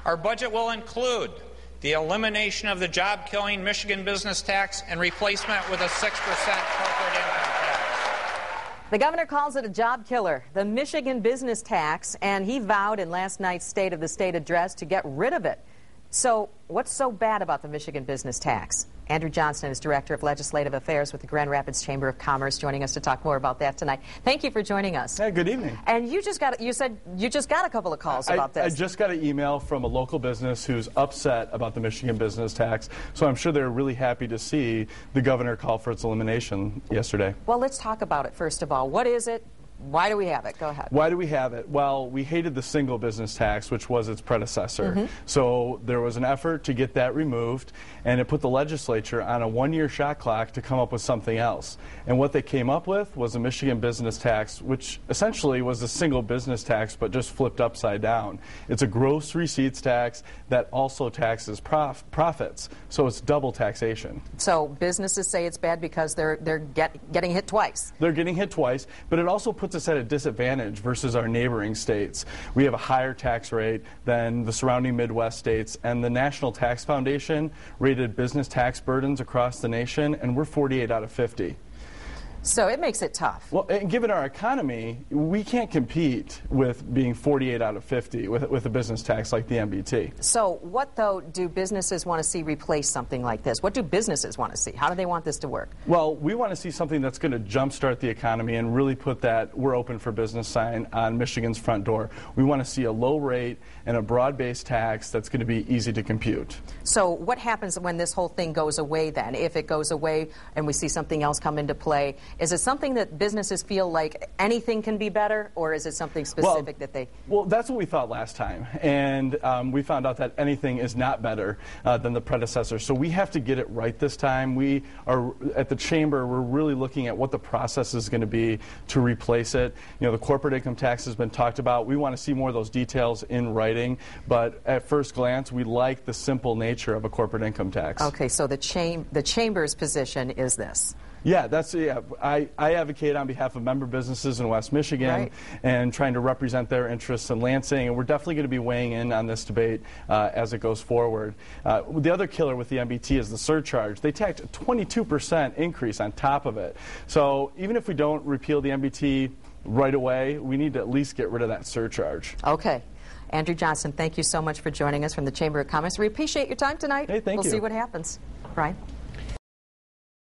Our budget will include the elimination of the job-killing Michigan business tax and replacement with a 6% corporate income tax. The governor calls it a job killer, the Michigan business tax, and he vowed in last night's State of the State address to get rid of it. So what's so bad about the Michigan business tax? Andrew Johnston is Director of Legislative Affairs with the Grand Rapids Chamber of Commerce, joining us to talk more about that tonight. Thank you for joining us. Hey, good evening. And you said you just got a couple of calls about this. I just got an email from a local business who's upset about the Michigan business tax, so I'm sure they're really happy to see the governor call for its elimination yesterday. Well, let's talk about it first of all. What is it? Why do we have it? Go ahead. Why do we have it? Well, we hated the single business tax, which was its predecessor. So there was an effort to get that removed, and it put the legislature on a one-year shot clock to come up with something else. And what they came up with was a Michigan business tax, which essentially was a single business tax, but just flipped upside down. It's a gross receipts tax that also taxes profits. So it's double taxation. So businesses say it's bad because they're getting hit twice. They're getting hit twice, but it also puts us at a disadvantage versus our neighboring states. We have a higher tax rate than the surrounding Midwest states, and the National Tax Foundation rated business tax burdens across the nation, and we're 48 out of 50. So it makes it tough. Well, and given our economy, we can't compete with being 48 out of 50 with a business tax like the MBT. So what, though, do businesses want to see replace something like this? What do businesses want to see? How do they want this to work? Well, we want to see something that's going to jumpstart the economy and really put that "we're open for business" sign on Michigan's front door. We want to see a low rate and a broad-based tax that's going to be easy to compute. So what happens when this whole thing goes away then? If it goes away and we see something else come into play, is it something that businesses feel like anything can be better, or is it something specific that they... Well, that's what we thought last time, and we found out that anything is not better than the predecessor. So we have to get it right this time. We are, at the Chamber, we're really looking at what the process is going to be to replace it. You know, the corporate income tax has been talked about. We want to see more of those details in writing, but at first glance, we like the simple nature of a corporate income tax. Okay, so the Chamber's position is this. Yeah, I advocate on behalf of member businesses in West Michigan and trying to represent their interests in Lansing, and we're definitely going to be weighing in on this debate as it goes forward. The other killer with the MBT is the surcharge. They tacked a 22% increase on top of it. So even if we don't repeal the MBT right away, we need to at least get rid of that surcharge. Okay. Andrew Johnston, thank you so much for joining us from the Chamber of Commerce. We appreciate your time tonight. Hey, thank you. We'll see what happens. Brian?